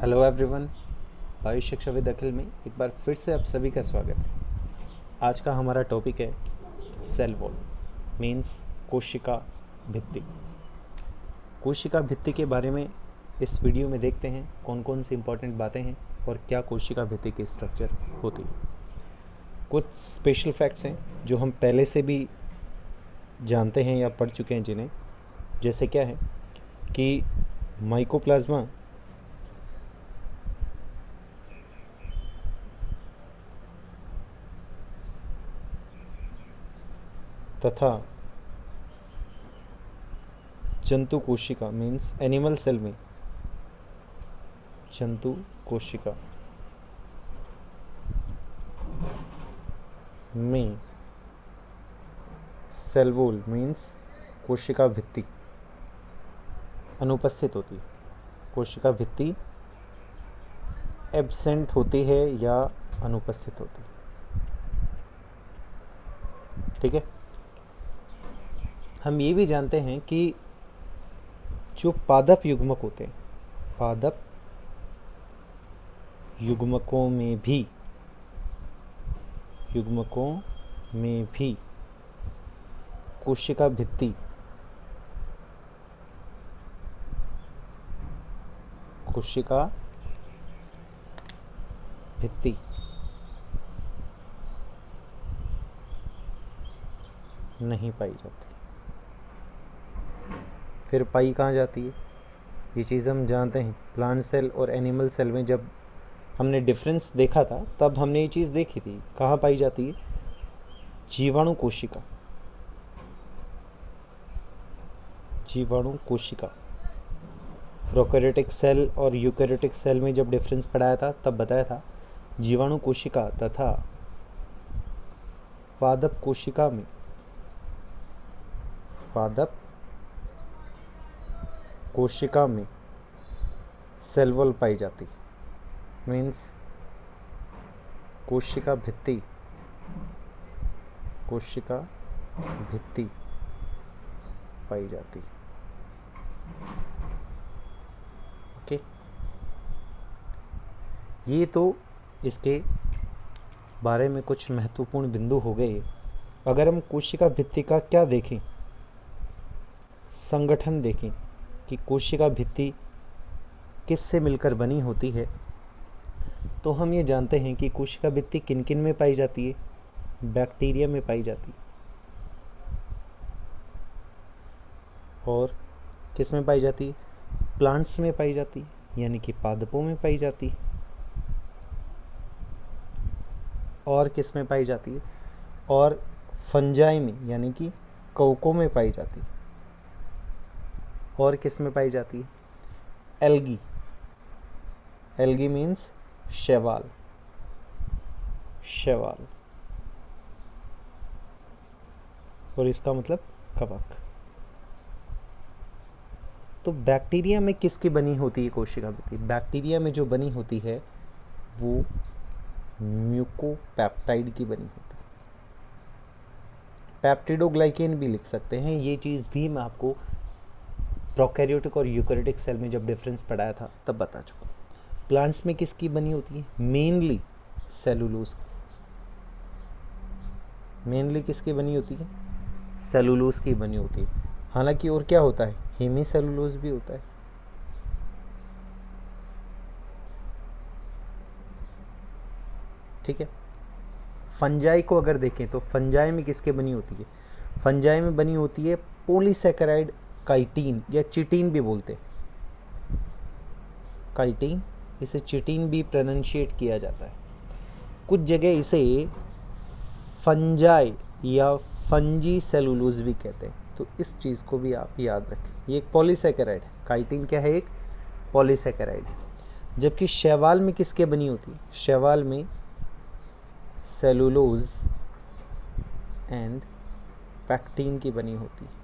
Hello everyone, Ayush शिक्षा with अखिल में एक बार फिर से आप सभी का स्वागत है। आज का हमारा टॉपिक है सेल वॉल मीन्स कोशिका भित्ति। कोशिका भित्ति के बारे में इस वीडियो में देखते हैं कौन कौन सी इंपॉर्टेंट बातें हैं और क्या कोशिका भित्ति की स्ट्रक्चर होती है। कुछ स्पेशल फैक्ट्स हैं जो हम पहले से भी जानते हैं या पढ़ चुके हैं जिन्हें, जैसे क्या है कि माइकोप्लाज्मा तथा जंतु कोशिका मीन्स एनिमल सेल में जंतु कोशिका में सेल वॉल मीन्स कोशिका भित्ति अनुपस्थित होती है। कोशिका भित्ति एब्सेंट होती है या अनुपस्थित होती है। ठीक है, हम ये भी जानते हैं कि जो पादप युग्मक होते हैं, पादप युग्मकों में भी कोशिका भित्ति नहीं पाई जाती। फिर पाई कहाँ जाती है, ये चीज़ हम जानते हैं। प्लांट सेल और एनिमल सेल में जब हमने डिफरेंस देखा था तब हमने ये चीज़ देखी थी। कहाँ पाई जाती है? जीवाणु कोशिका प्रोकैरियोटिक सेल और यूकैरियोटिक सेल में जब डिफरेंस पढ़ाया था तब बताया था जीवाणु कोशिका तथा पादप कोशिका में सेल वॉल पाई जाती, मीन्स कोशिका भित्ति पाई जाती। ओके, ये तो इसके बारे में कुछ महत्वपूर्ण बिंदु हो गए। अगर हम कोशिका भित्ति का क्या देखें, संगठन देखें कि कोशिका भित्ति किससे मिलकर बनी होती है, तो हम ये जानते हैं कि कोशिका भित्ति किन किन में पाई जाती है। बैक्टीरिया में पाई जाती है और किस में पाई जाती है? प्लांट्स में पाई जाती है, यानी कि पादपों में पाई जाती है। और किस में पाई जाती है? और फंजाई में, यानी कि कवकों में पाई जाती है। और किस में पाई जाती है? एल्गी मीन्स शैवाल और इसका मतलब कवक। तो बैक्टीरिया में किसकी बनी होती है कोशिका भित्ति? बैक्टीरिया में जो बनी होती है वो म्यूकोपेप्टाइड की बनी होती है। पेप्टिडोग्लाइकेन भी लिख सकते हैं। ये चीज़ भी मैं आपको प्रोकैरियोटिक और यूकैरियोटिक सेल में जब डिफरेंस पढ़ाया था तब बता चुका। प्लांट्स में किसकी बनी होती है? मेनली सेलुलोज की। मेनली किसकी बनी होती है? सेलुलोज की बनी होती है। हालांकि और क्या होता है? हेमी सेलुलोज भी होता है। ठीक है, फंजाई को अगर देखें तो फंजाई में किसके बनी होती है? फंजाई में बनी होती है पॉलीसैकेराइड काइटिन या चिटीन भी बोलते हैं। काइटिन, इसे चिटीन भी प्रोनाउंशिएट किया जाता है। कुछ जगह इसे फंजाई या फंजी सेलुलोज भी कहते हैं। तो इस चीज़ को भी आप याद रखें। ये एक पॉलीसैकेराइड है। काइटिन क्या है? एक पॉलीसैकेराइड है। जबकि शैवाल में किसके बनी होती है? शैवाल में सेलुलोज एंड पैक्टिन की बनी होती है।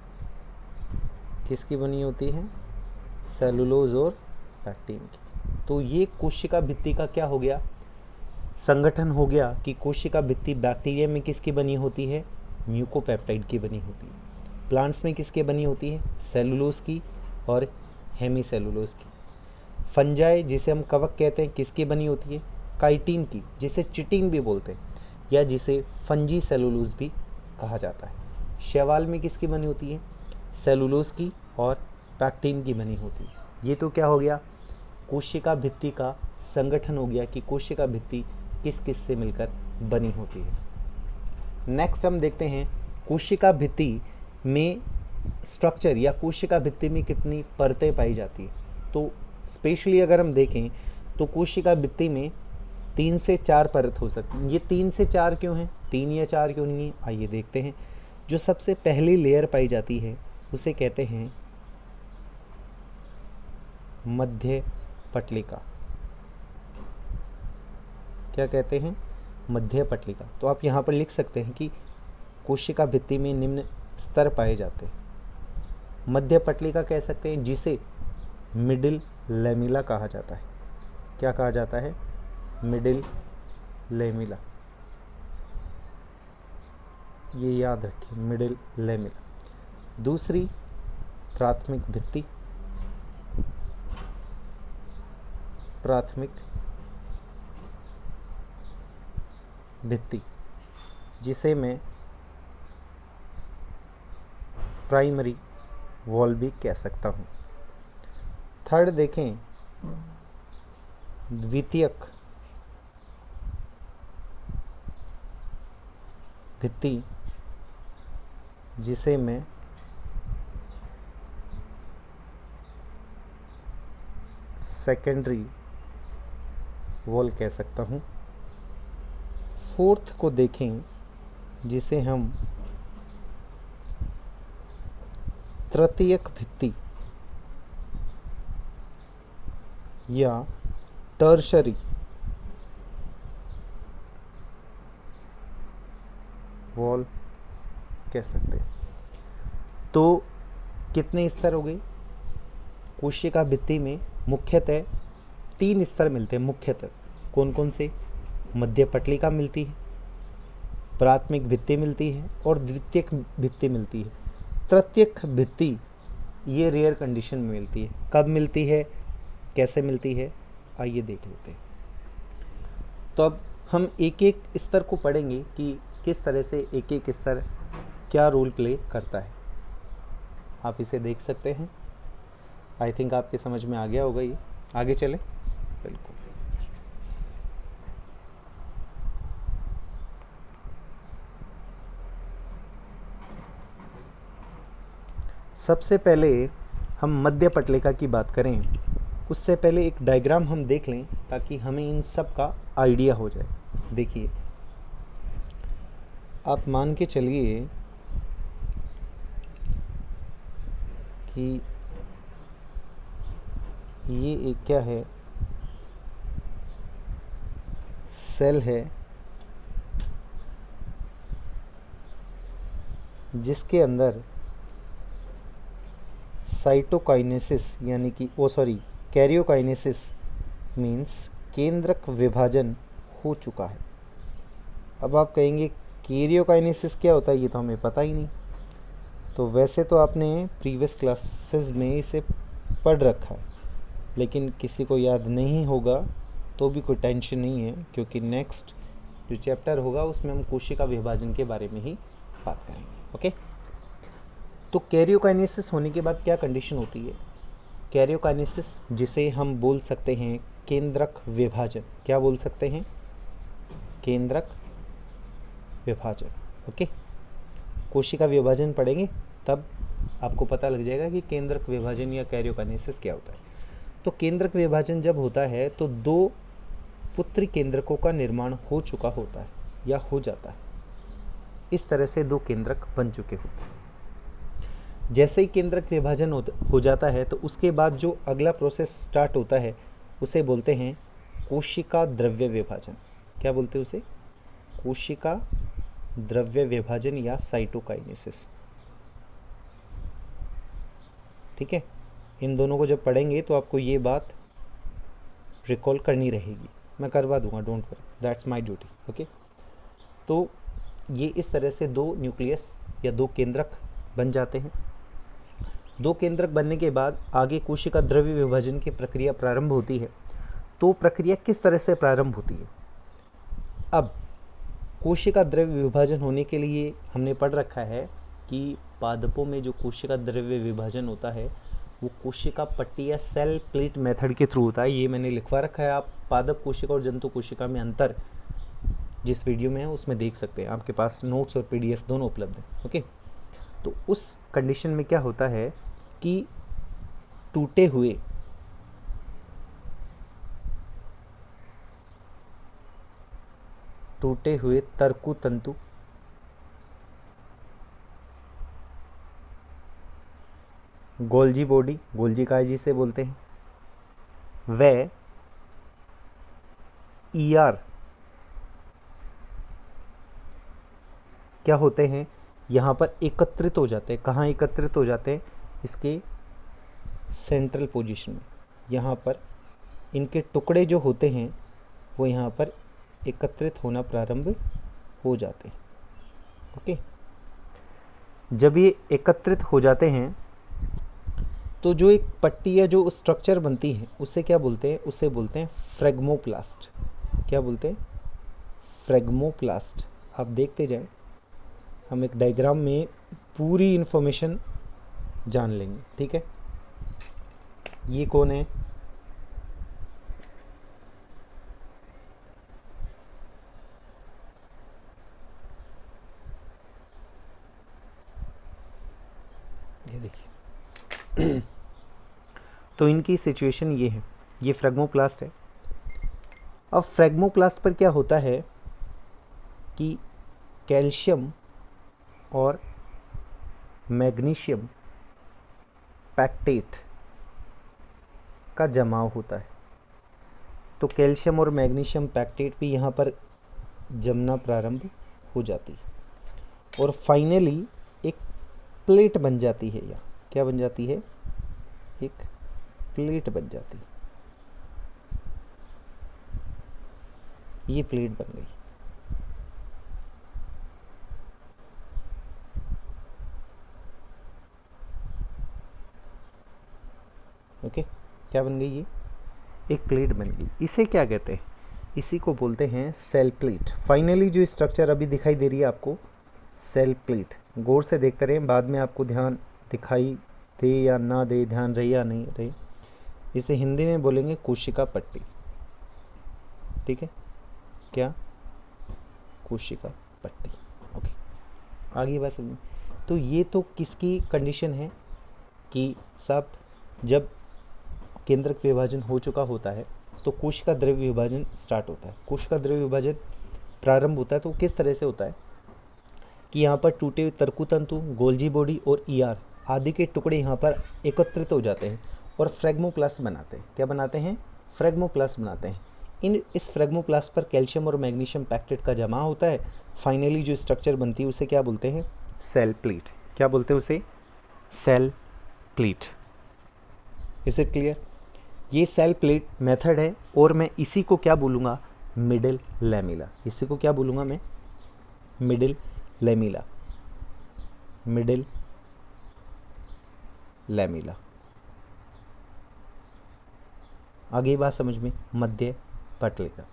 किसकी बनी होती है? सेलुलोज और पैक्टिन की। तो ये कोशिका भित्ति का क्या हो गया? संगठन हो गया कि कोशिका भित्ति बैक्टीरिया में किसकी बनी होती है? म्यूकोपेप्टाइड की बनी होती है। प्लांट्स में किसके बनी होती है? सेलुलोज की और हेमी सेलुलोज की। फंजाई जिसे हम कवक कहते हैं किसकी बनी होती है? काइटिन की, जिसे चिटिन भी बोलते हैं या जिसे फंजी सेलुलोज भी कहा जाता है। शैवाल में किसकी बनी होती है? सेलुलोज की और पैक्टिन की बनी होती है। ये तो क्या हो गया? कोशिका भित्ति का संगठन हो गया कि कोशिका भित्ति किस किस से मिलकर बनी होती है। नेक्स्ट हम देखते हैं कोशिका भित्ति में स्ट्रक्चर या कोशिका भित्ति में कितनी परतें पाई जाती है। तो स्पेशली अगर हम देखें तो कोशिका भित्ति में 3 से 4 परत हो सकती है। ये 3 से 4 क्यों है? 3 या 4 क्यों नहीं है? आइए देखते हैं। जो सबसे पहली लेयर पाई जाती है उसे कहते हैं मध्य पटलिका। क्या कहते हैं? मध्य पटलिका। तो आप यहाँ पर लिख सकते हैं कि कोशिका भित्ति में निम्न स्तर पाए जाते हैं। मध्य पटलिका कह सकते हैं जिसे मिडिल लेमिला कहा जाता है। क्या कहा जाता है? Middle lamella. ये याद रखिए, मिडिल लेमिला। दूसरी प्राथमिक भित्ति, प्राथमिक भित्ति जिसे मैं प्राइमरी वॉल भी कह सकता हूँ। थर्ड देखें, द्वितीयक भित्ति जिसे मैं सेकेंडरी वॉल कह सकता हूँ। फोर्थ को देखें जिसे हम तृतीयक भित्ति या टर्शरी वॉल कह सकते हैं। तो कितने स्तर हो गए? कोशिका भित्ति में मुख्यतः 3 स्तर मिलते हैं। मुख्यतः कौन कौन से? मध्य पटलिका मिलती है, प्राथमिक भित्ति मिलती है और द्वितीयक भित्ति मिलती है। तृतीयक भित्ति ये रेयर कंडीशन में मिलती है। कब मिलती है, कैसे मिलती है, आइए देख लेते हैं। तो अब हम एक एक स्तर को पढ़ेंगे कि किस तरह से एक एक स्तर क्या रोल प्ले करता है। आप इसे देख सकते हैं। आई थिंक आपके समझ में आ गया होगा ये। आगे चले। बिल्कुल। सबसे पहले हम मध्य पटलिका की बात करें, उससे पहले एक डायग्राम हम देख लें ताकि हमें इन सब का आइडिया हो जाए। देखिए, आप मान के चलिए कि ये एक क्या है, सेल है जिसके अंदर साइटोकाइनेसिस यानी कि कैरियोकाइनेसिस मीन्स केंद्रक विभाजन हो चुका है। अब आप कहेंगे कैरियोकाइनेसिस क्या होता है? ये तो हमें पता ही नहीं। तो वैसे तो आपने प्रीवियस क्लासेस में इसे पढ़ रखा है, लेकिन किसी को याद नहीं होगा तो भी कोई टेंशन नहीं है, क्योंकि नेक्स्ट जो चैप्टर होगा उसमें हम कोशिका विभाजन के बारे में ही बात करेंगे। ओके। तो कैरियोकाइनेसिस होने के बाद क्या कंडीशन होती है? कैरियोकाइनेसिस जिसे हम बोल सकते हैं केंद्रक विभाजन। क्या बोल सकते हैं? केंद्रक विभाजन। ओके। कोशिका विभाजन पढ़ेंगे तब आपको पता लग जाएगा कि केंद्रक विभाजन या कैरियोकाइनेसिस क्या होता है। तो केंद्रक विभाजन जब होता है तो 2 पुत्री केंद्रकों का निर्माण हो चुका होता है या हो जाता है। इस तरह से 2 केंद्रक बन चुके होते हैं। जैसे ही केंद्रक विभाजन हो जाता है तो उसके बाद जो अगला प्रोसेस स्टार्ट होता है उसे बोलते हैं कोशिका द्रव्य विभाजन। क्या बोलते हैं उसे? कोशिका द्रव्य विभाजन या साइटोकाइनेसिस। ठीक है। इन दोनों को जब पढ़ेंगे तो आपको ये बात रिकॉल करनी रहेगी। मैं करवा दूंगा, don't worry, that's my duty. Okay. तो ये इस तरह से 2 न्यूक्लियस या 2 केंद्रक बन जाते हैं। दो केंद्रक बनने के बाद आगे कोशिका द्रव्य विभाजन की प्रक्रिया प्रारंभ होती है। तो प्रक्रिया किस तरह से प्रारंभ होती है? अब कोशिका द्रव्य विभाजन होने के लिए हमने पढ़ रखा है कि पादपों में जो कोशिका द्रव्य विभाजन होता है वो कोशिका पट्टी या सेल प्लेट मेथड के थ्रू होता है। ये मैंने लिखवा रखा है, आप पादप कोशिका और जंतु कोशिका में अंतर जिस वीडियो में है उसमें देख सकते हैं, आपके पास नोट्स और पीडीएफ दोनों उपलब्ध हैं। ओके, तो उस कंडीशन में क्या होता है कि टूटे हुए तर्कु तंतु गोल्जी बॉडी, गोल्जी काय जिसे बोलते हैं, वे ईआर क्या होते हैं, यहाँ पर एकत्रित हो जाते हैं। कहाँ एकत्रित हो जाते हैं? इसके सेंट्रल पोजीशन में। यहाँ पर इनके टुकड़े जो होते हैं वो यहाँ पर एकत्रित होना प्रारंभ हो जाते हैं। ओके, जब ये एकत्रित हो जाते हैं तो जो एक पट्टी या जो स्ट्रक्चर बनती है उसे क्या बोलते हैं? उसे बोलते हैं फ्रेगमोप्लास्ट। क्या बोलते हैं? फ्रेगमोप्लास्ट। आप देखते जाएं, हम एक डायग्राम में पूरी इंफॉर्मेशन जान लेंगे। ठीक है, ये कौन है? ये देखिए तो इनकी सिचुएशन ये है, ये फ्रेगमोप्लास्ट है। अब फ्रेगमोप्लास्ट पर क्या होता है कि कैल्शियम और मैग्नीशियम पैक्टेट का जमाव होता है। तो कैल्शियम और मैग्नीशियम पैक्टेट भी यहाँ पर जमना प्रारंभ हो जाती है और फाइनली एक प्लेट बन जाती है। यहाँ क्या बन जाती है? एक प्लेट बन जाती है। ये प्लेट बन गई। ओके, क्या बन गई? ये एक प्लेट बन गई। इसे क्या कहते हैं? इसी को बोलते हैं सेल प्लेट। फाइनली जो स्ट्रक्चर अभी दिखाई दे रही है आपको, सेल प्लेट, गौर से देखते रहें, बाद में आपको ध्यान दिखाई दे या ना दे, ध्यान रहे या नहीं रहे, इसे हिंदी में बोलेंगे कोशिका पट्टी। ठीक है, क्या? कोशिका पट्टी। ओके, आगे बात समझ। तो ये तो किसकी कंडीशन है कि साहब जब केंद्रक विभाजन हो चुका होता है तो कोशिका द्रव्य विभाजन स्टार्ट होता है। कोशिका द्रव्य विभाजन प्रारंभ होता है तो किस तरह से होता है कि यहाँ पर टूटे हुए तर्कुतंतु, गोल्जी बॉडी और ईआर आदि के टुकड़े यहाँ पर एकत्रित हो जाते हैं और फ्रेगमोप्लास्ट बनाते हैं। क्या बनाते हैं? फ्रेगमोप्लास्ट बनाते हैं। इस फ्रेगमोप्लास्ट पर कैल्शियम और मैग्नीशियम पैक्टेट का जमा होता है। फाइनली जो स्ट्रक्चर बनती है उसे क्या बोलते हैं? Cell plate. क्या बोलते हैं उसे? Cell plate. Is it clear? ये सेल प्लेट मेथड है और मैं इसी को क्या बोलूँगा? Middle lamella. इसी को क्या बोलूँगा मैं? Middle lamella. Middle lamella. आगे बात समझ में? मध्य पटलिका।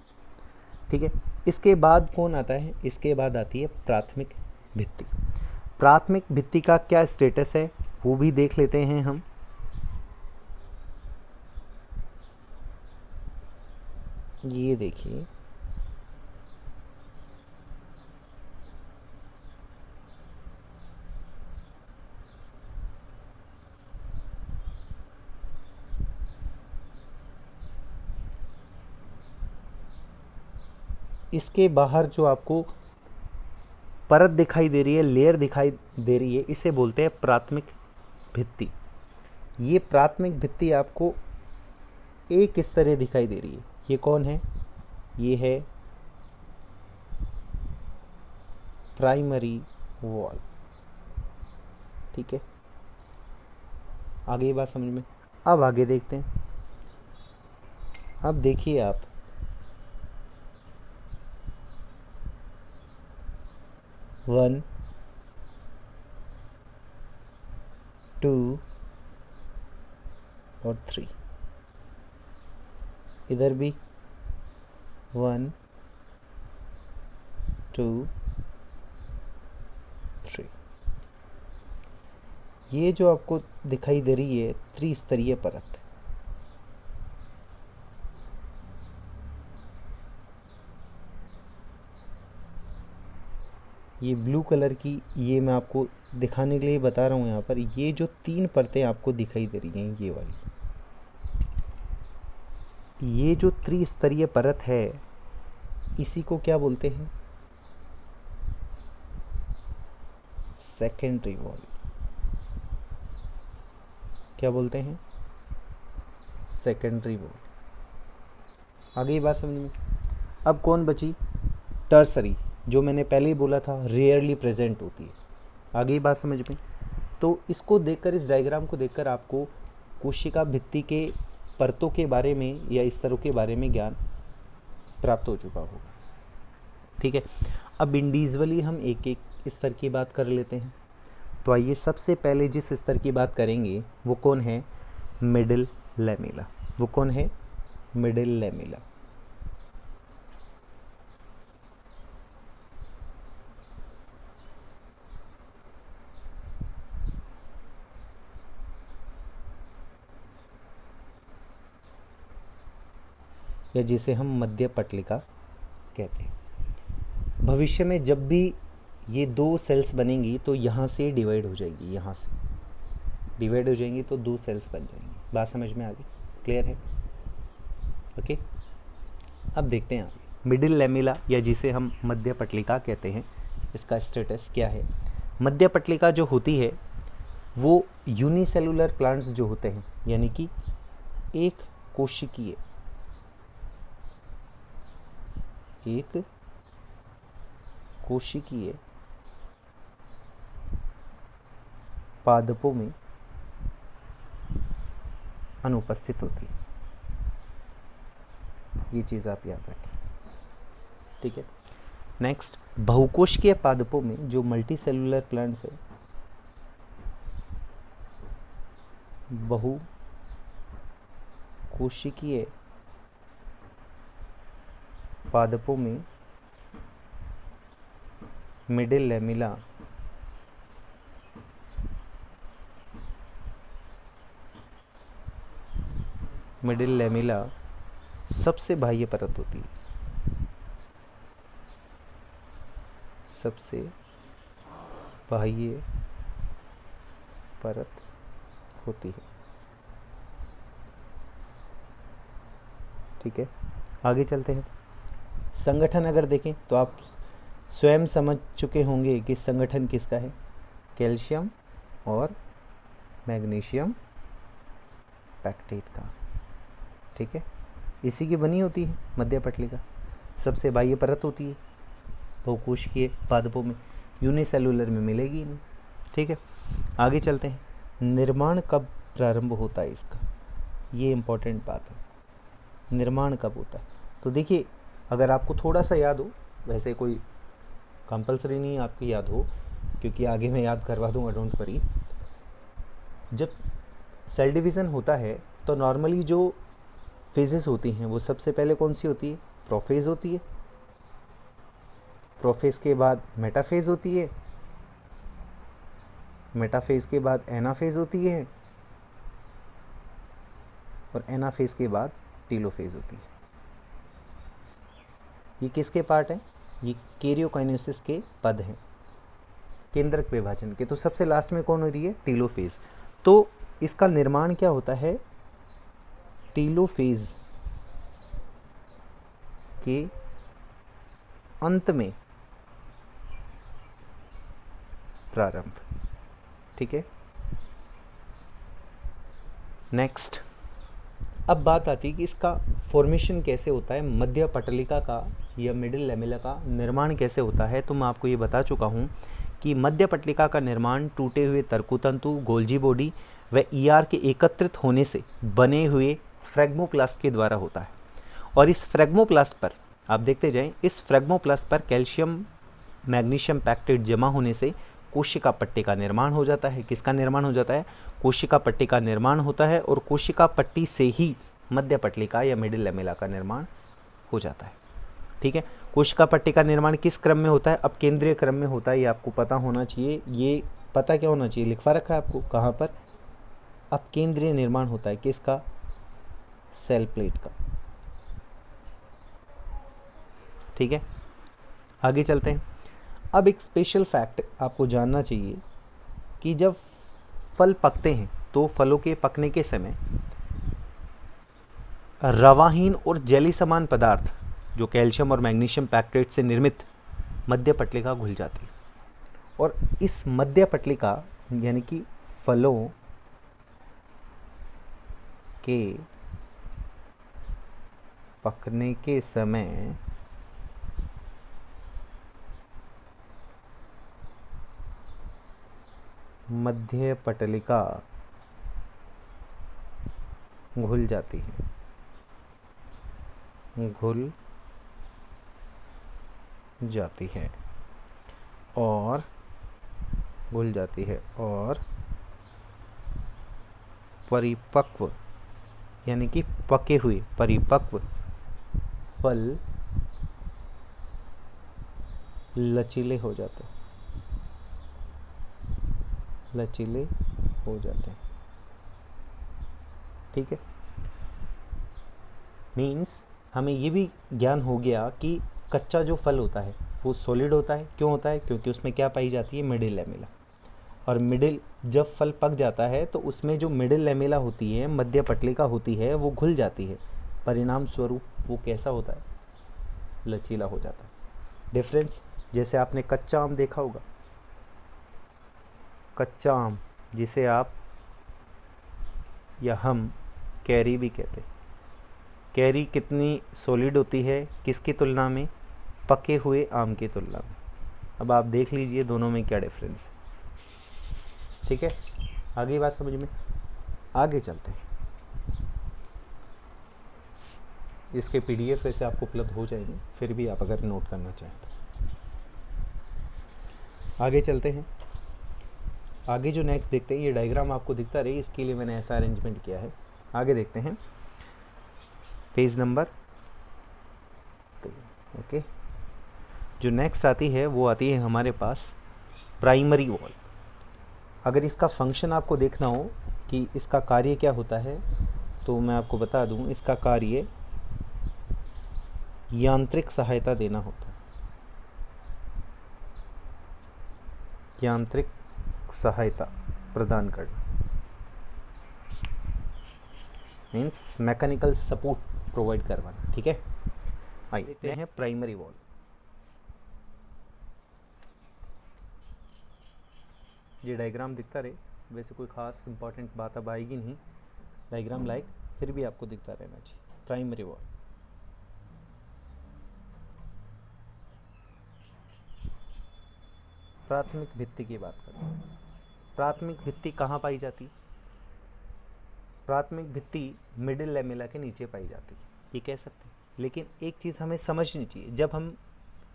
ठीक है, इसके बाद कौन आता है? इसके बाद आती है प्राथमिक भित्ति। प्राथमिक भित्ति का क्या स्टेटस है वो भी देख लेते हैं हम। ये देखिए, इसके बाहर जो आपको परत दिखाई दे रही है, लेयर दिखाई दे रही है, इसे बोलते हैं प्राथमिक भित्ति। ये प्राथमिक भित्ति आपको एक इस तरह दिखाई दे रही है। ये कौन है? ये है प्राइमरी वॉल। ठीक है, आगे ये बात समझ में। अब आगे देखते हैं। अब देखिए आप, वन, टू, और 3, इधर भी 1 2 3। ये जो आपको दिखाई दे रही है त्रिस्तरीय परत, ये ब्लू कलर की, ये मैं आपको दिखाने के लिए बता रहा हूँ। यहाँ पर ये जो 3 परतें आपको दिखाई दे रही हैं, ये वाली, ये जो त्रिस्तरीय परत है, इसी को क्या बोलते हैं? Secondary wall. क्या बोलते हैं? Secondary wall. आगे ये बात समझ में। अब कौन बची? टर्सरी, जो मैंने पहले ही बोला था रेयरली प्रेजेंट होती है। आगे ये बात समझ में। तो इसको देखकर, इस डायग्राम को देखकर आपको कोशिका भित्ति के परतों के बारे में या स्तरों के बारे में ज्ञान प्राप्त हो चुका होगा। ठीक है, अब इंडिविजुअली हम एक एक स्तर की बात कर लेते हैं। तो आइए, सबसे पहले जिस स्तर की बात करेंगे वो कौन है? Middle lamella. वो कौन है? Middle lamella. या जिसे हम मध्य पटलिका कहते हैं। भविष्य में जब भी ये 2 सेल्स बनेंगी तो यहाँ से डिवाइड हो जाएगी, यहाँ से डिवाइड हो जाएंगी तो 2 सेल्स बन जाएंगी। बात समझ में आ गई? क्लियर है? ओके, अब देखते हैं आगे। मिडिल लैमेला या जिसे हम मध्य पटलिका कहते हैं, इसका स्टेटस क्या है? मध्य पटलिका जो होती है वो यूनिसेलुलर प्लांट्स जो होते हैं, यानी कि एक कोशिकीय पादपों में अनुपस्थित होती है। ये चीज़ आप याद रखें। ठीक है, नेक्स्ट, बहुकोशिकीय पादपों में जो मल्टी सेलुलर प्लांट्स है, बहुकोशिकीय पादपों में मिडिल लैमेला सबसे बाह्य परत होती है, सबसे बाह्य परत होती है। ठीक है, आगे चलते हैं। संगठन अगर देखें तो आप स्वयं समझ चुके होंगे कि संगठन किसका है? कैल्शियम और मैग्नीशियम पैक्टेट का। ठीक है, इसी की बनी होती है मध्य पटलिका। सबसे बाह्य परत होती है, बहुकोशिकीय पादपों में, यूनिसेलुलर में मिलेगी ही नहीं। ठीक है, आगे चलते हैं। निर्माण कब प्रारंभ होता है इसका? ये इम्पोर्टेंट बात है, निर्माण कब होता है? तो देखिए, अगर आपको थोड़ा सा याद हो, वैसे कोई कंपलसरी नहीं आपकी याद हो, क्योंकि आगे मैं याद करवा दूंगा, डोंट वरी। जब सेल डिवीज़न होता है तो नॉर्मली जो फेजेस होती हैं वो सबसे पहले कौन सी होती है? प्रोफेज होती है। प्रोफेज के बाद मेटाफेज होती है, मेटाफेज के बाद एनाफेज होती है, और एनाफेज के बाद टीलोफेज होती है। ये किसके पार्ट हैं? ये कैरियोकाइनेसिस के पद हैं, केंद्रक विभाजन के। तो सबसे लास्ट में कौन हो रही है? टीलोफेज। तो इसका निर्माण क्या होता है? टीलोफेज के अंत में प्रारंभ। ठीक है, नेक्स्ट, अब बात आती है कि इसका फॉर्मेशन कैसे होता है, मध्य पटलिका का या मिडिल लैमेला का निर्माण कैसे होता है। तो मैं आपको ये बता चुका हूँ कि मध्य पटलिका का निर्माण टूटे हुए तर्कुतंतु, गोल्जी बॉडी व ईआर के एकत्रित होने से बने हुए फ्रेगमोप्लास्ट के द्वारा होता है। और इस फ्रेगमोप्लास्ट पर आप देखते जाएं, इस फ्रेगमोप्लास्ट पर कैल्शियम मैग्नीशियम पैक्टेट जमा होने से कोशिका पट्टी का निर्माण हो जाता है। किसका निर्माण हो जाता है? कोशिका पट्टी का निर्माण होता है और कोशिका पट्टी से ही मध्य पटलिका या मिडिल लैमेला का निर्माण हो जाता है। ठीक है, कोशिका पट्टी का निर्माण किस क्रम में होता है? अब केंद्रीय क्रम में होता है, ये आपको पता होना चाहिए। ये पता क्या होना चाहिए? लिखवा रखा है आपको कहाँ पर? अब केंद्रीय निर्माण होता है किसका? सेल प्लेट का। ठीक है, आगे चलते हैं। अब एक स्पेशल फैक्ट आपको जानना चाहिए कि जब फल पकते हैं तो फलों के पकने के समय रवाहीन और जेली समान पदार्थ जो कैल्शियम और मैग्नीशियम पैक्टेट से निर्मित मध्य पटलिका घुल जाती है। और इस मध्य पटलिका यानी कि फलों के पकने के समय मध्य पटलिका घुल जाती है, घुल जाती है और घुल जाती है और परिपक्व यानी कि पके हुए परिपक्व फल लचीले हो जाते हैं, लचीले हो जाते हैं। ठीक है, मीन्स हमें ये भी ज्ञान हो गया कि कच्चा जो फल होता है वो सॉलिड होता है। क्यों होता है? क्योंकि उसमें क्या पाई जाती है? Middle lamella. और मिडिल जब फल पक जाता है तो उसमें जो मिडिल लैमेला होती है, मध्य पटलिका होती है, वो घुल जाती है। परिणाम स्वरूप वो कैसा होता है? लचीला हो जाता है। डिफरेंस, जैसे आपने कच्चा आम देखा होगा, कच्चा आम जिसे आप या हम कैरी भी कहते हैं। कैरी कितनी सॉलिड होती है किसकी तुलना में? पके हुए आम की तुलना में। अब आप देख लीजिए दोनों में क्या डिफरेंस है। ठीक है, आगे बात समझ में? आगे चलते हैं। इसके पीडीएफ वैसे आपको उपलब्ध हो जाएंगे, फिर भी आप अगर नोट करना चाहें तो। आगे चलते हैं। आगे जो नेक्स्ट देखते हैं, ये डायग्राम आपको दिखता रहे, इसके लिए मैंने ऐसा अरेंजमेंट किया है। आगे देखते हैं पेज नंबर 3। ओके, जो नेक्स्ट आती है वो आती है हमारे पास प्राइमरी वॉल। अगर इसका फंक्शन आपको देखना हो कि इसका कार्य क्या होता है तो मैं आपको बता दूं, इसका कार्य यांत्रिक सहायता देना होता है। यांत्रिक सहायता प्रदान करना मीन्स मैकेनिकल सपोर्ट प्रोवाइड करवाना। ठीक है, आइए देखते हैं प्राइमरी वॉल। ये डायग्राम दिखता रहे, वैसे कोई खास इंपॉर्टेंट बात अब आएगी नहीं, डायग्राम लाइक फिर भी आपको दिखता रहना चाहिए। प्राइमरी वॉल, प्राथमिक भित्ति की बात करते हैं। प्राथमिक भित्ति कहाँ पाई जाती? प्राथमिक भित्ति मिडिल लैमेला के नीचे पाई जाती है, ये कह सकते हैं। लेकिन एक चीज़ हमें समझनी चाहिए, जब हम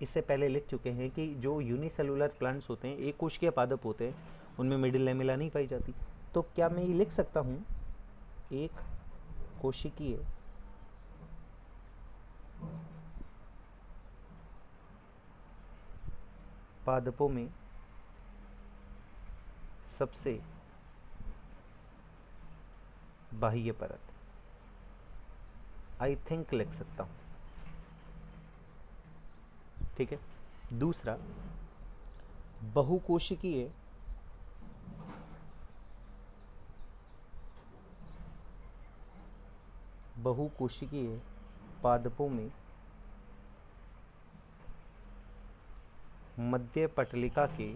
इससे पहले लिख चुके हैं कि जो यूनिसेलुलर प्लांट्स होते हैं, एक कोशिकीय पादप होते हैं, उनमें मिडिल लैमेला नहीं पाई जाती। तो क्या मैं ये लिख सकता हूँ एक कोशिकीय पादपों में सबसे बाह्य परत, आई थिंक लिख सकता हूँ। ठीक है, दूसरा बहुकोशिकीय पादपों में मध्य पटलिका के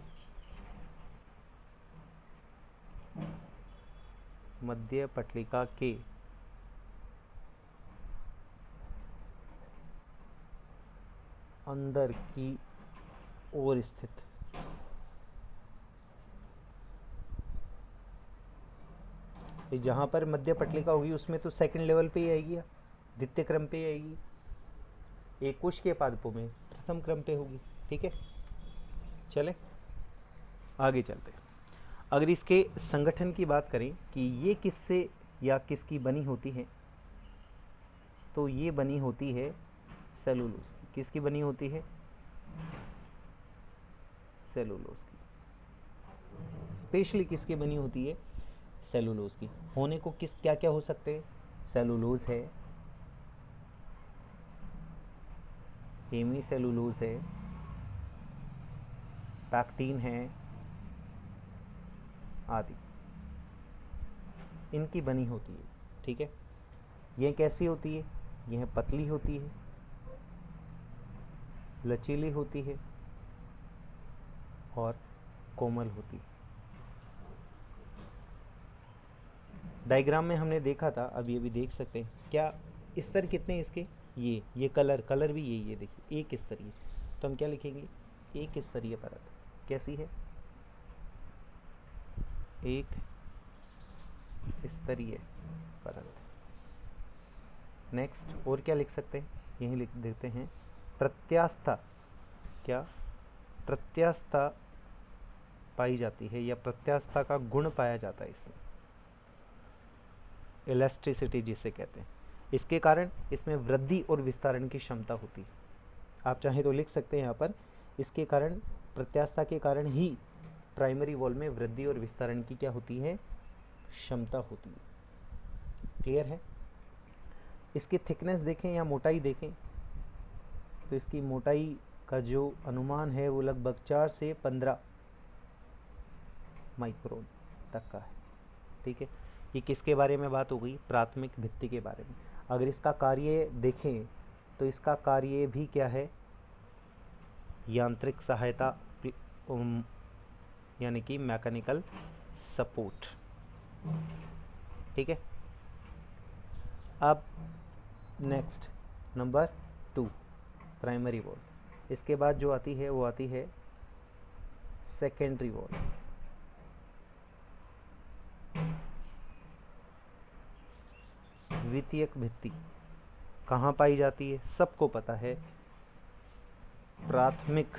अंदर की ओर स्थित जहां पर मध्य पटलिका होगी उसमें तो सेकंड लेवल पे ही आएगी, द्वितीय क्रम पे आएगी। एक कोशिकीय पादपों में प्रथम क्रम पे होगी। ठीक है, चले आगे चलते हैं। अगर इसके संगठन की बात करें कि ये किससे या किसकी बनी होती है, तो ये बनी होती है सेलुलोज की। किसकी बनी होती है? सेलुलोज की। स्पेशली किसकी बनी होती है? सेलुलोज की। होने को किस क्या क्या हो सकते हैं? सेलुलोज है, हेमी सेलुलोज है, पैक्टीन है आदि, इनकी बनी होती है। ठीक है, ये कैसी होती है? यह पतली होती है, लचीली होती है और कोमल होती है। डायग्राम में हमने देखा था, अभी अभी देख सकते हैं क्या स्तर कितने इसके? ये कलर भी यही है, देखिए एक स्तरीय। तो हम क्या लिखेंगे? एक स्तरीय परत। कैसी है? एक स्तरीय परत। नेक्स्ट और क्या लिख सकते हैं? यही लिख देते हैं प्रत्यास्था। क्या? प्रत्यास्था पाई जाती है या प्रत्यास्था का गुण पाया जाता है इसमें, इलास्टिसिटी जिसे कहते हैं। इसके कारण इसमें वृद्धि और विस्तारण की क्षमता होती है। आप चाहें तो लिख सकते हैं यहाँ पर, इसके कारण, प्रत्यास्था के कारण ही प्राइमरी वॉल में वृद्धि और विस्तारण की क्या होती है? क्षमता होती है। क्लियर है? इसकी थिकनेस देखें या मोटाई देखें, तो इसकी मोटाई का जो अनुमान है वो लगभग 4 से 15 माइक्रोन तक का है। ठीक है, ये किसके बारे में बात हो गई? प्राथमिक भित्ति के बारे में। अगर इसका कार्य देखें तो इसका कार्य भी क्या है? यांत्रिक सहायता, यानी कि मैकेनिकल सपोर्ट। ठीक है, अब नेक्स्ट नंबर 2 प्राइमरी वॉल। इसके बाद जो आती है वो आती है सेकेंडरी वॉल। द्वितीयक भित्ति कहाँ पाई जाती है? सबको पता है, प्राथमिक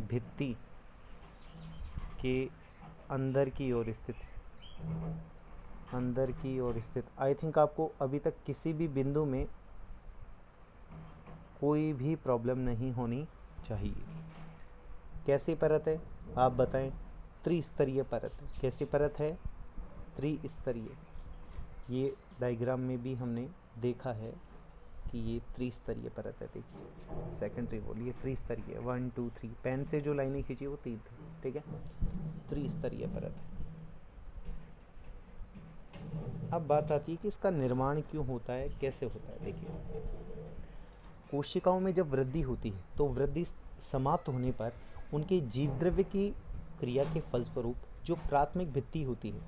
भित्ति के अंदर की ओर स्थित है। अंदर की ओर स्थित। आई थिंक आपको अभी तक किसी भी बिंदु में कोई भी प्रॉब्लम नहीं होनी चाहिए। कैसी परत है आप बताएं? त्रिस्तरीय परत है। कैसी परत है? त्रिस्तरीय। ये डायग्राम में भी हमने देखा है कि ये त्रिस्तरीय परत है। देखिए सेकेंडरी वॉल ये त्रिस्तरीय, 1 2 3, पेन से जो लाइनें खींची वो 3 थी। ठीक है, त्रिस्तरीय परत है। अब बात आती है कि इसका निर्माण क्यों होता है, कैसे होता है। देखिए, कोशिकाओं में जब वृद्धि होती है तो वृद्धि समाप्त होने पर उनके जीवद्रव्य की क्रिया के फलस्वरूप जो प्राथमिक भित्ति होती है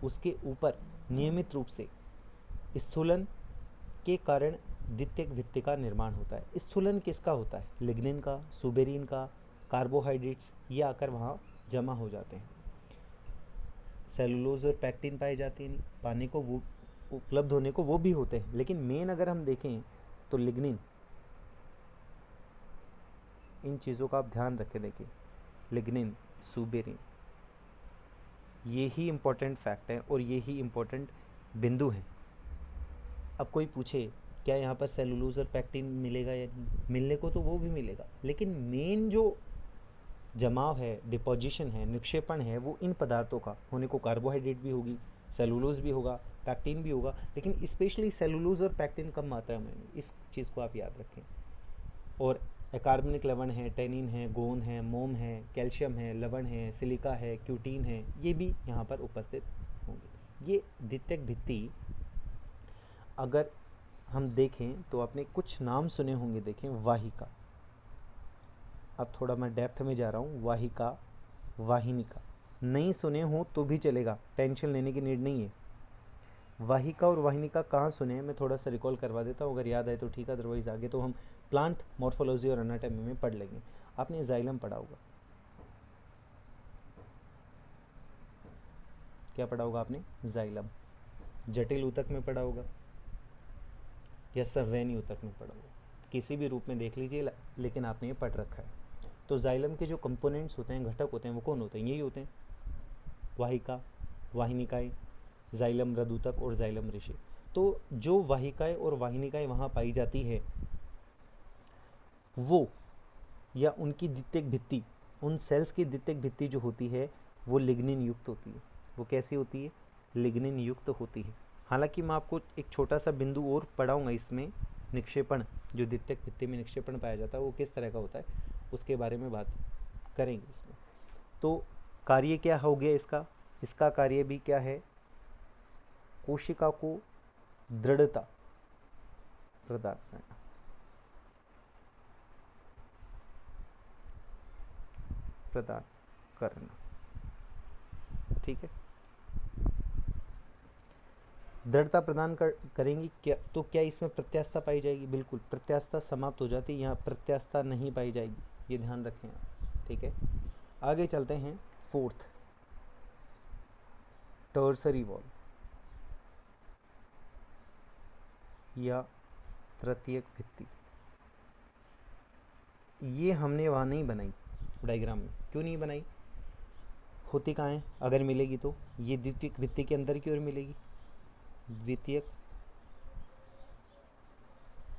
उसके ऊपर नियमित रूप से स्थूलन के कारण द्वितीयक भित्ति का निर्माण होता है। स्थूलन किसका होता है? लिग्निन का, सुबेरिन का, कार्बोहाइड्रेट्स ये आकर वहाँ जमा हो जाते हैं। सेलुलोज और पैक्टिन पाए जाते हैं, पाने को वो उपलब्ध होने को वो भी होते हैं, लेकिन मेन अगर हम देखें तो लिग्निन, इन चीज़ों का आप ध्यान रखें। देखिए लिग्निन, सुबेरिन, ये ही इम्पोर्टेंट फैक्ट है और ये ही इम्पोर्टेंट बिंदु है। अब कोई पूछे क्या यहाँ पर सेलुलोज और पैक्टिन मिलेगा या नहीं? मिलने को तो वो भी मिलेगा, लेकिन मेन जो जमाव है, डिपोजिशन है, निक्षेपण है, वो इन पदार्थों का होने को कार्बोहाइड्रेट भी होगी, सेलुलोज भी होगा, पैक्टिन भी होगा, लेकिन स्पेशली सेलुलोज और पैक्टिन कम मात्रा में, इस चीज़ को आप याद रखें। और अकार्बनिक लवण है, टेनिन है, गोंद है, मोम है, कैल्शियम है, लवण है, सिलिका है, क्यूटीन है, ये भी यहाँ पर उपस्थित होंगे। ये द्वितीयक भित्ति अगर हम देखें तो आपने कुछ नाम सुने होंगे। देखें वाहिका, अब थोड़ा मैं डेप्थ में जा रहा हूँ। वाहिका, वाहिनिका, नहीं सुने हो तो भी चलेगा, टेंशन लेने की नीड नहीं है। वाहिका और वाहिनिका कहाँ सुने हैं मैं थोड़ा सा रिकॉल करवा देता हूँ, अगर याद आए तो ठीक है, अदरवाइज आगे तो हम प्लांट मॉर्फोलॉजी और एनाटॉमी में पढ़ लेंगे। आपने जाइलम पढ़ा होगा, क्या पढ़ा होगा आपने? जाइलम। जटिल ऊतक में पढ़ा होगा या सवैनी ऊतक में पढ़ा होगा? किसी भी रूप में देख लीजिए, लेकिन आपने ये पढ़ रखा है। तो जाइलम के जो कंपोनेंट्स होते हैं, घटक होते हैं, वो कौन होते हैं? यही होते हैं, वाहिका, वाहिनिकाएं, जाइलम रदूतक और जाइलम रेशे। तो जो वाहिकाएं और वाहिनिकाएं वहाँ पाई जाती है, वो या उनकी द्वितीयक भित्ति, उन सेल्स की द्वितीयक भित्ति जो होती है वो लिग्निन युक्त होती है। वो कैसी होती है? लिग्निन युक्त होती है। हालांकि मैं आपको एक छोटा सा बिंदु और पढ़ाऊंगा इसमें, निक्षेपण, जो द्वितीयक भित्ति में निक्षेपण पाया जाता है वो किस तरह का होता है, उसके बारे में बात करेंगे इसमें। तो कार्य क्या हो गया इसका? इसका कार्य भी क्या है? कोशिका को दृढ़ता प्रदान करना, प्रदान करना, ठीक है। दृढ़ता प्रदान करेंगी क्या? तो क्या इसमें प्रत्यास्थता पाई जाएगी? बिल्कुल, प्रत्यास्थता समाप्त हो जाती है, यहाँ प्रत्यास्थता नहीं पाई जाएगी, ये ध्यान रखें आप, ठीक है। आगे चलते हैं, फोर्थ, टर्सरी वॉल या तृतीयक भित्ति। ये हमने वहाँ नहीं बनाई डायग्राम में। क्यों नहीं बनाई? होती कहाँ है? अगर मिलेगी तो ये द्वितीयक भित्ति के अंदर की ओर मिलेगी, द्वितीयक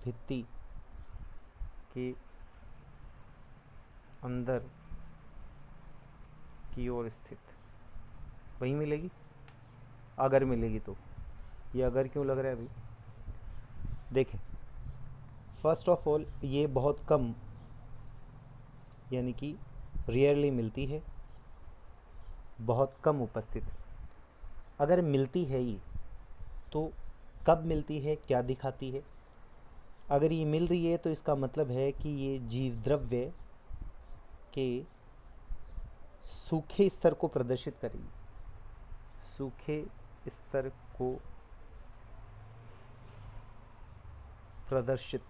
भित्ति के अंदर की ओर स्थित वहीं मिलेगी, अगर मिलेगी तो। ये अगर क्यों लग रहा है अभी? देखें, फर्स्ट ऑफ ऑल ये बहुत कम, यानी कि रेयरली मिलती है, बहुत कम उपस्थित। अगर मिलती है ये, तो कब मिलती है, क्या दिखाती है? अगर ये मिल रही है तो इसका मतलब है कि ये जीव द्रव्य के सूखे स्तर को प्रदर्शित करेगी, सूखे स्तर को प्रदर्शित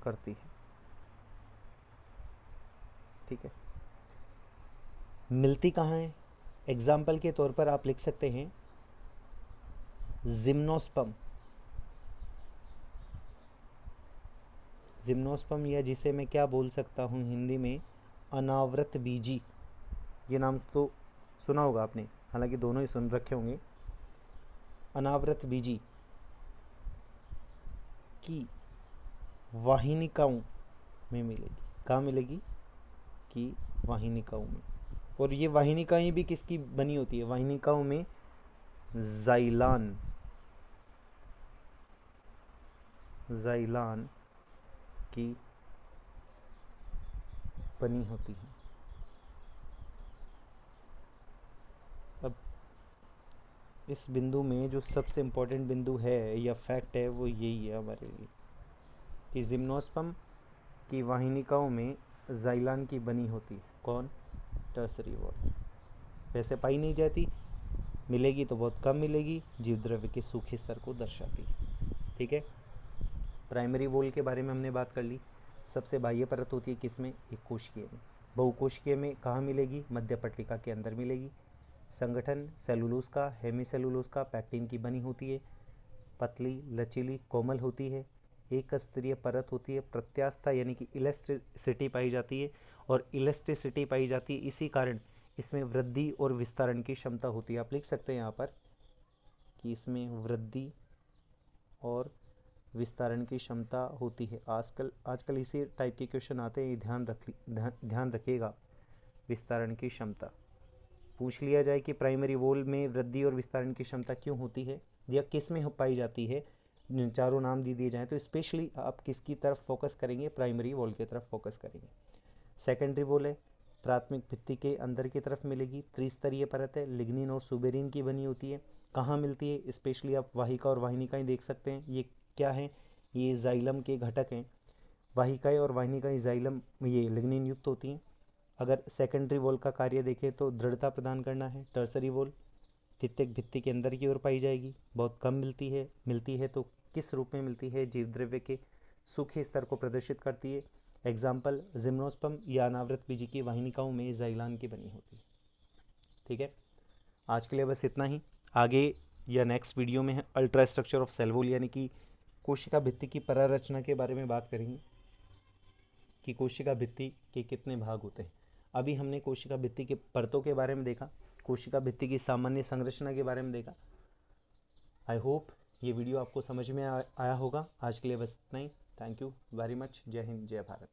करती है, ठीक है। मिलती कहाँ है? एग्जाम्पल के तौर पर आप लिख सकते हैं जिम्नोस्पर्म, जिम्नोस्पर्म, या जिसे मैं क्या बोल सकता हूँ हिंदी में, अनावृत बीजी। ये नाम तो सुना होगा आपने, हालांकि दोनों ही सुन रखे होंगे। अनावृत बीजी की वाहिनिकाओं में मिलेगी। कहाँ मिलेगी? कि वाहिनिकाओं में। और ये वाहिनिकाएं भी किसकी बनी होती है? वाहिनिकाओं में जाइलान, जाइलान की बनी होती है। अब इस बिंदु में जो सबसे इम्पोर्टेंट बिंदु है या फैक्ट है वो यही है हमारे लिए, कि जिम्नोस्पर्म की वाहिनिकाओं में जाइलान की बनी होती है। कौन? Tertiary wall. वैसे पाई नहीं जाती, मिलेगी तो बहुत कम मिलेगी, जीव द्रव्य के सूखे स्तर को दर्शाती है, ठीक है। प्राइमरी वॉल के बारे में हमने बात कर ली। सबसे बाह्य परत होती है किसमें? एक कोशिकीय में। बहुकोशिकीय में कहाँ मिलेगी? मध्य पट्टिका के अंदर मिलेगी। संगठन सेलुलोज का, हेमी सेलुलोज का, पैक्टिन की बनी होती है, पतली, लचीली, कोमल होती है, एक स्तरीय परत होती है, प्रत्यास्था यानी कि इलास्टिसिटी पाई जाती है, और इलास्टिसिटी पाई जाती है इसी कारण इसमें वृद्धि और विस्तारण की क्षमता होती है। आप लिख सकते हैं यहाँ पर कि इसमें वृद्धि और विस्तारण की क्षमता होती है। आजकल इसी टाइप के क्वेश्चन आते हैं, ध्यान रखिएगा। विस्तारण की क्षमता पूछ लिया जाए कि प्राइमरी वॉल में वृद्धि और विस्तारण की क्षमता क्यों होती है या किस में पाई जाती है, चारों नाम दे दिए जाएँ तो स्पेशली आप किसकी तरफ फोकस करेंगे? प्राइमरी वॉल की तरफ फोकस करेंगे। सेकेंडरी वॉल है, प्राथमिक भित्ति के अंदर की तरफ मिलेगी, त्रिस्तरीय परत है, लिग्निन और सुबेरिन की बनी होती है। कहाँ मिलती है? स्पेशली आप वाहिका और वाहिनिकाएं देख सकते हैं। ये क्या है? ये जाइलम के घटक हैं। वाहिकाएं और वाहिनिकाएं जाइलम, ये लिग्निन युक्त होती हैं। अगर सेकेंडरी वॉल का कार्य देखें तो दृढ़ता प्रदान करना है। टर्सरी वॉल द्वितीयक भित्ति के अंदर की ओर पाई जाएगी, बहुत कम मिलती है तो किस रूप में मिलती है? जीव द्रव्य के सूखे स्तर को प्रदर्शित करती है। एग्जाम्पल जिम्नोस्पर्म या अनावृत बीजी की वाहिनिकाओं में जाइलान की बनी होती है, ठीक है। आज के लिए बस इतना ही। आगे या नेक्स्ट वीडियो में ultra structure of cell wall यानी कि कोशिका भित्ति की परारचना के बारे में बात करेंगे कि कोशिका भित्ति के कितने भाग होते हैं। अभी हमने कोशिका भित्ति के परतों के बारे में देखा, कोशिका भित्ति की सामान्य संरचना के बारे में देखा। आई होप ये वीडियो आपको समझ में आया होगा। आज के लिए बस इतना ही। Thank you very much. जय हिंद, जय भारत।